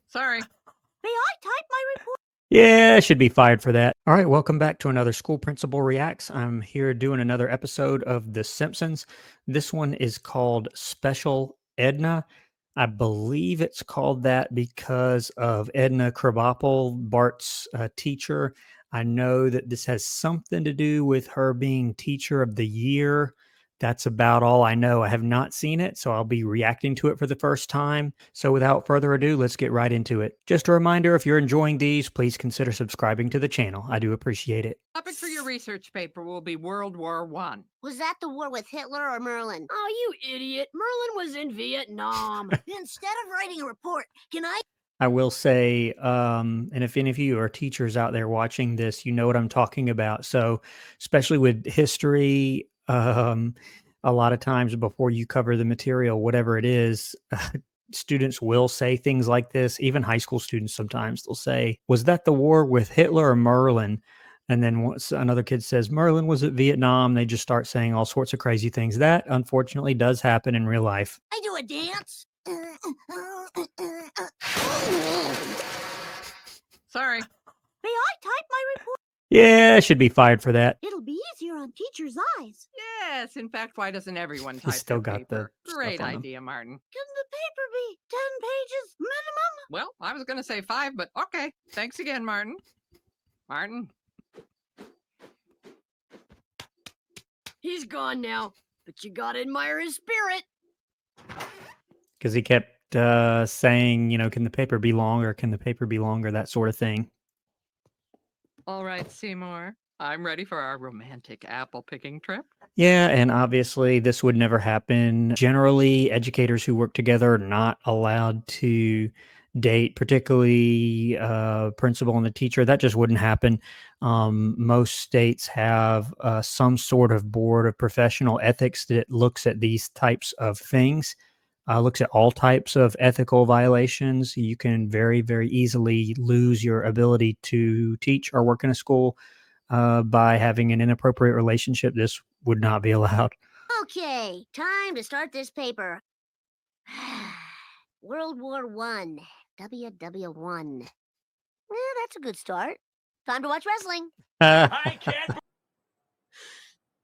Sorry. May I type my report? Yeah, should be fired for that. All right, welcome back to another School Principal Reacts. I'm here doing another episode of The Simpsons. This one is called Special Edna. I believe it's called that because of Edna Krabappel, Bart's teacher. I know that this has something to do with her being Teacher of the Year. That's about all I know. I have not seen it, so I'll be reacting to it for the first time. So without further ado, let's get right into it. Just a reminder, if you're enjoying these, please consider subscribing to the channel. I do appreciate it. Topic for your research paper will be World War I. Was that the war with Hitler or Merlin? Oh, you idiot. Merlin was in Vietnam. Instead of writing a report, can I? I will say, and if any of you are teachers out there watching this, you know what I'm talking about. So especially with history, a lot of times before you cover the material, whatever it is, students will say things like this. Even high school students sometimes they'll say, was that the war with Hitler or Merlin? And then once another kid says Merlin was at Vietnam, they just start saying all sorts of crazy things. That unfortunately does happen in real life. I do a dance. Sorry. May I type my report? Yeah, should be fired for that. It'll be easier on teachers' eyes. Yes, in fact, why doesn't everyone He's type still their got the paper? stuff Great on him. idea, Martin. Can the paper be 10 pages minimum? Well, I was going to say 5, but okay. Thanks again, Martin. Martin? He's gone now, but you gotta admire his spirit. Because he kept saying, you know, can the paper be longer? Can the paper be longer? That sort of thing. All right, Seymour. I'm ready for our romantic apple-picking trip. Yeah, and obviously this would never happen. Generally, educators who work together are not allowed to date, particularly principal and the teacher. That just wouldn't happen. Most states have some sort of board of professional ethics that looks at these types of things. Looks at all types of ethical violations. You can very, very easily lose your ability to teach or work in a school by having an inappropriate relationship. This would not be allowed. Okay, time to start this paper. World War I, WW1. That's a good start. Time to watch wrestling. I can't.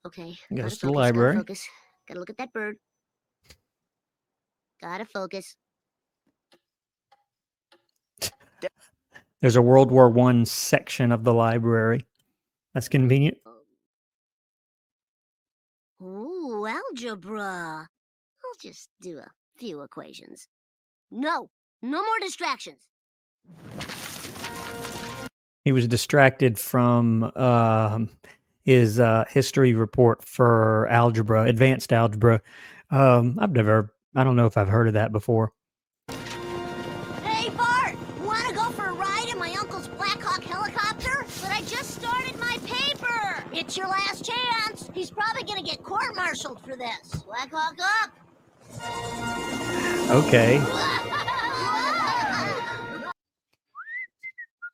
Okay, Goes gotta to the focus, library. gotta focus. Gotta look at that bird. Gotta focus. There's a World War I section of the library. That's convenient. Ooh, algebra. I'll just do a few equations. No more distractions. He was distracted from his history report for algebra, advanced algebra. I don't know if I've heard of that before. Hey, Bart! Wanna go for a ride in my uncle's Black Hawk helicopter? But I just started my paper! It's your last chance! He's probably gonna get court-martialed for this. Black Hawk up! Okay.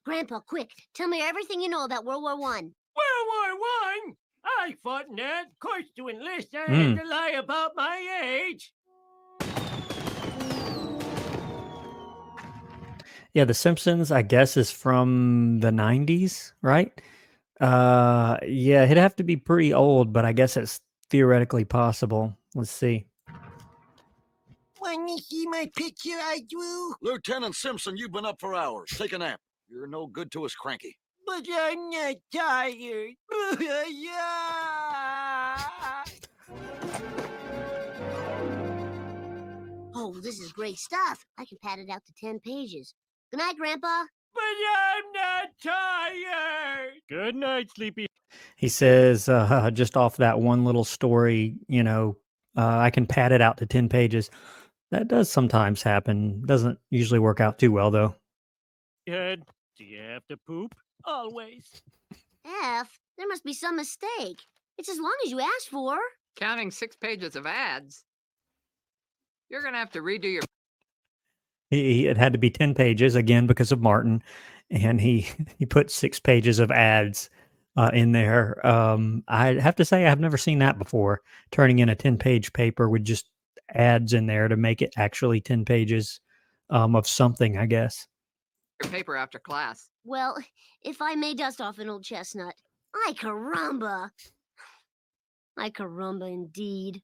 Grandpa, quick, tell me everything you know about World War I. World War I? I fought in that. Of course, to enlist, I had to lie about my age. Yeah, The Simpsons, I guess, is from the 90s, right? Yeah, it'd have to be pretty old, but I guess it's theoretically possible. Let's see. Wanna see my picture I drew? Lieutenant Simpson, you've been up for hours. Take a nap. You're no good to us, Cranky. But I'm not tired. Oh, this is great stuff. I can pad it out to 10 pages. Good night, Grandpa. But I'm not tired. Good night, Sleepy. He says, just off that one little story, you know, I can pad it out to 10 pages. That does sometimes happen. Doesn't usually work out too well, though. Good. Do you have to poop? Always. F, there must be some mistake. It's as long as you asked for. Counting 6 pages of ads. You're going to have to redo your... It had to be 10 pages, again, because of Martin. And he put 6 pages of ads in there. I have to say, I've never seen that before. Turning in a 10-page paper with just ads in there to make it actually 10 pages of something, I guess. Your paper after class. Well, if I may dust off an old chestnut. Ay caramba! Ay caramba indeed.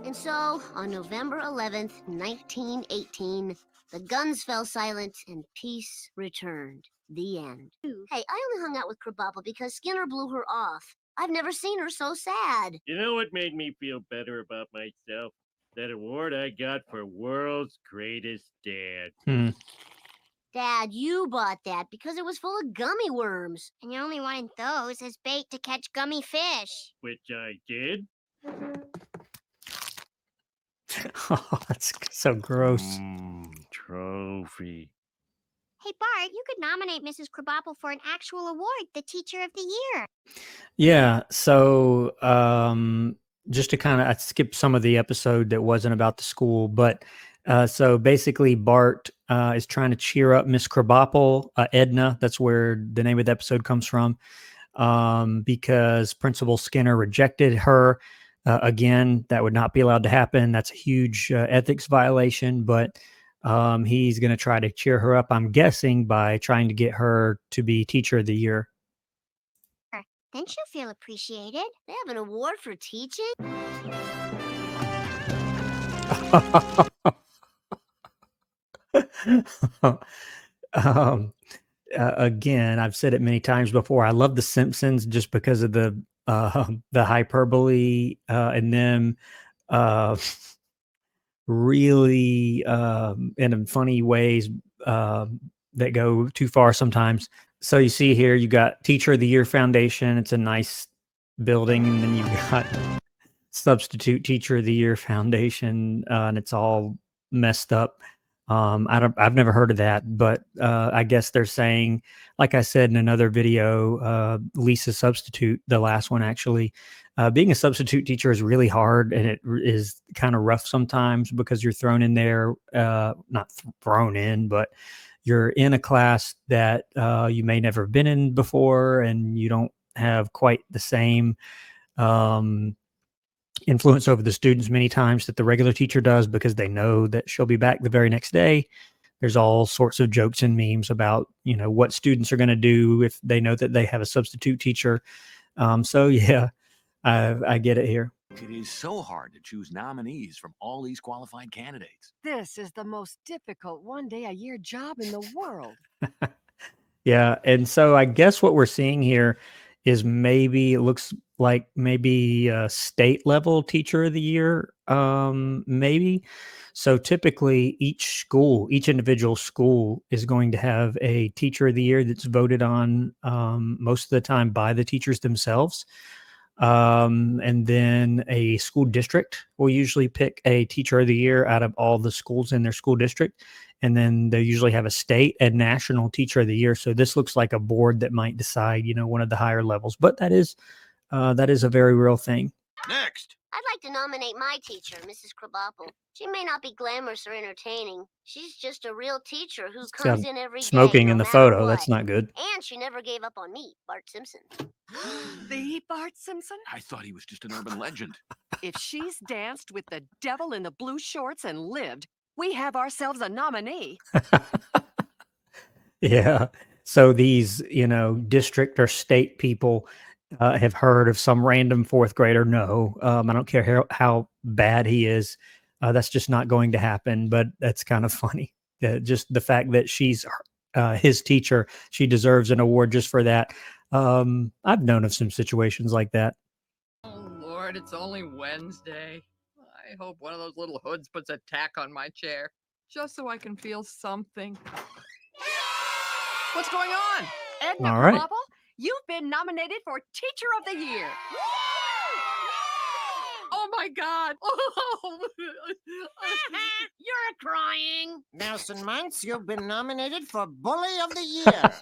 And so, on November 11th, 1918, the guns fell silent and peace returned. The end. Hey, I only hung out with Krabappel because Skinner blew her off. I've never seen her so sad. You know what made me feel better about myself? That award I got for World's Greatest Dad. Dad, you bought that because it was full of gummy worms. And you only wanted those as bait to catch gummy fish. Which I did. Oh, that's so gross. Trophy. Hey, Bart, you could nominate Mrs. Krabappel for an actual award, the Teacher of the Year. Yeah. So just to kind of, I skipped some of the episode that wasn't about the school, but so basically Bart is trying to cheer up Miss Krabappel, Edna. That's where the name of the episode comes from, because Principal Skinner rejected her. Again, that would not be allowed to happen. That's a huge ethics violation, but he's going to try to cheer her up, I'm guessing, by trying to get her to be Teacher of the Year. Then she'll feel appreciated. They have an award for teaching? Again, I've said it many times before. I love The Simpsons just because of the hyperbole and them really in funny ways that go too far sometimes. So you see here, you got Teacher of the Year Foundation. It's a nice building, and then you got Substitute Teacher of the Year Foundation, and it's all messed up. I've never heard of that, but I guess they're saying, like I said in another video, Lisa Substitute, the last one actually, being a substitute teacher is really hard, and it is kind of rough sometimes because you're thrown in there, not thrown in, but you're in a class that you may never have been in before, and you don't have quite the same influence over the students many times that the regular teacher does, because they know that she'll be back the very next day. There's all sorts of jokes and memes about, what students are going to do if they know that they have a substitute teacher. So yeah, I get it here. It is so hard to choose nominees from all these qualified candidates. This is the most difficult one-day-a-year job in the world. Yeah, and so I guess what we're seeing here is it looks like maybe a state level Teacher of the Year, maybe. So typically each individual school is going to have a Teacher of the Year that's voted on most of the time by the teachers themselves. And then a school district will usually pick a Teacher of the Year out of all the schools in their school district. And then they usually have a state and national Teacher of the Year. So this looks like a board that might decide, one of the higher levels, but that is a very real thing. Next. I'd like to nominate my teacher, Mrs. Krabappel. She may not be glamorous or entertaining. She's just a real teacher who comes in every day. Smoking in no the matter photo. what. That's not good. And she never gave up on me, Bart Simpson. The Bart Simpson? I thought he was just an urban legend. If she's danced with the devil in the blue shorts and lived, we have ourselves a nominee. Yeah. So these, district or state people have heard of some random fourth grader. No, I don't care how bad he is. That's just not going to happen. But that's kind of funny. Just the fact that she's his teacher, she deserves an award just for that. I've known of some situations like that. Oh, Lord, it's only Wednesday. I hope one of those little hoods puts a tack on my chair, just so I can feel something. What's going on? Edna All right. Krabappel, you've been nominated for Teacher of the Year. Oh, my God. You're crying. Nelson Muntz, you've been nominated for Bully of the Year.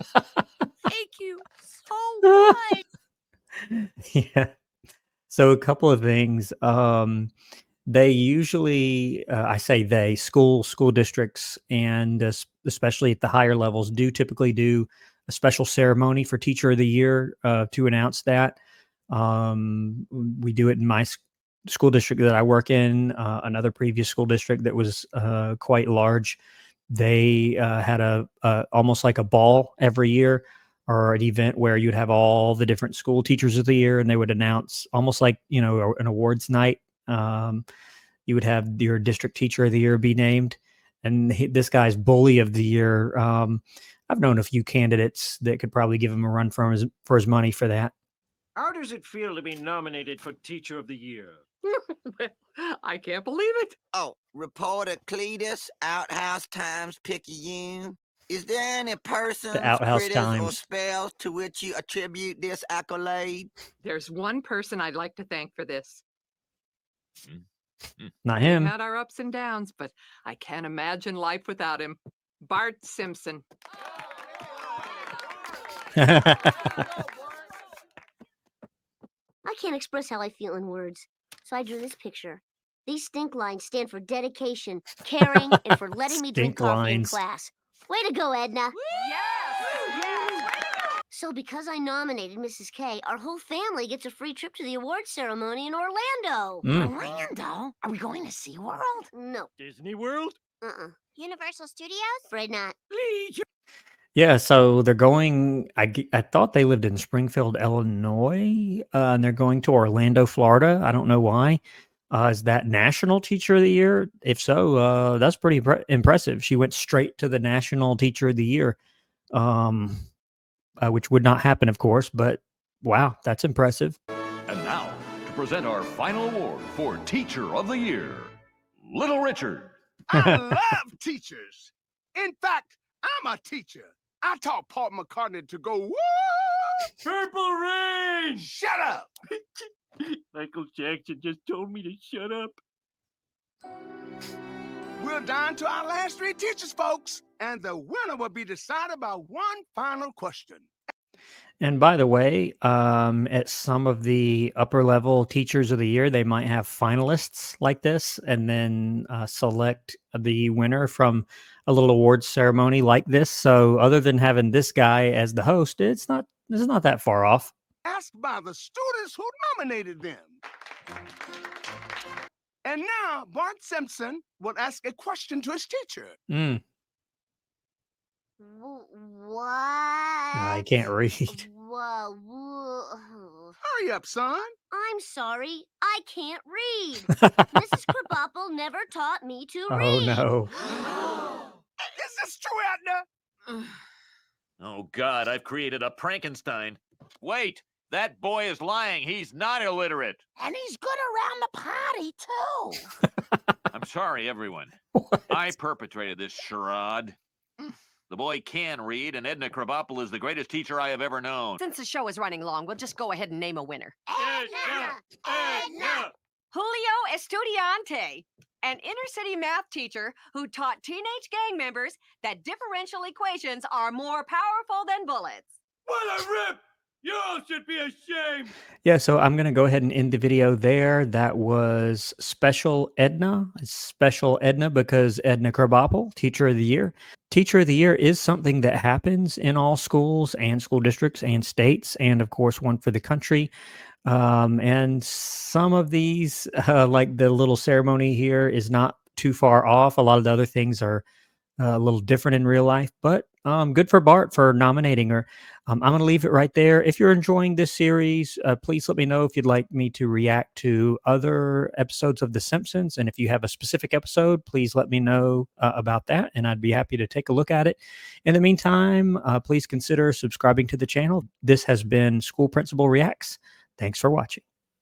Thank you so much. Yeah. So a couple of things. They usually, I say they, school districts, and especially at the higher levels, typically do a special ceremony for Teacher of the Year to announce that. We do it in my school district that I work in, another previous school district that was quite large, they had a almost like a ball every year, or an event where you'd have all the different school teachers of the year, and they would announce almost like, an awards night. You would have your district teacher of the year be named, and this guy's bully of the year. I've known a few candidates that could probably give him a run for his money for that. How does it feel to be nominated for Teacher of the Year? I can't believe it. Oh, reporter Cletus, Outhouse Times Picayune. Is there any persons, Outhouse critters, or Times. spells to which you attribute this accolade? There's one person I'd like to thank for this. Not We him. had our ups and downs, but I can't imagine life without him. Bart Simpson. I can't express how I feel in words, so I drew this picture. These stink lines stand for dedication, caring, and for letting me drink Stink coffee in lines. class. Way to go, Edna. Yes! So because I nominated Mrs. K, our whole family gets a free trip to the awards ceremony in Orlando. Orlando? Are we going to SeaWorld? No. Disney World? Universal Studios? Afraid not. Please. Yeah, so they're going. I thought they lived in Springfield, Illinois, and they're going to Orlando, Florida. I don't know why. Is that National Teacher of the Year? If so, that's pretty impressive. She went straight to the National Teacher of the Year, which would not happen, of course. But wow, that's impressive. And now, to present our final award for Teacher of the Year, Little Richard. I love teachers. In fact, I'm a teacher. I taught Paul McCartney to go, woo! Purple Rain! Shut up! Michael Jackson just told me to shut up. We're down to our last 3 teachers, folks, and the winner will be decided by one final question. And by the way, at some of the upper level teachers of the year, they might have finalists like this, and then select the winner from a little awards ceremony like this. So other than having this guy as the host, it's not that far off. Asked by the students who nominated them. And now, Bart Simpson will ask a question to his teacher. What? I can't read. Hurry up, son. I'm sorry, I can't read. Mrs. Krabappel never taught me to read. Oh no. Is this true, Edna? Oh, God, I've created a Frankenstein. Wait, that boy is lying. He's not illiterate. And he's good around the potty, too. I'm sorry, everyone. I perpetrated this charade. The boy can read, and Edna Krabappel is the greatest teacher I have ever known. Since the show is running long, we'll just go ahead and name a winner. Edna! Edna! Julio Estudiante, an inner-city math teacher who taught teenage gang members that differential equations are more powerful than bullets. What a rip! You all should be ashamed. Yeah, so I'm going to go ahead and end the video there. That was Special Edna. Special Edna because Edna Krabappel, Teacher of the Year. Teacher of the Year is something that happens in all schools and school districts and states, and of course one for the country. And some of these, like the little ceremony here, is not too far off. A lot of the other things are a little different in real life, but good for Bart for nominating her. I'm going to leave it right there. If you're enjoying this series, please let me know if you'd like me to react to other episodes of The Simpsons. And if you have a specific episode, please let me know about that, and I'd be happy to take a look at it. In the meantime, please consider subscribing to the channel. This has been School Principal Reacts. Thanks for watching.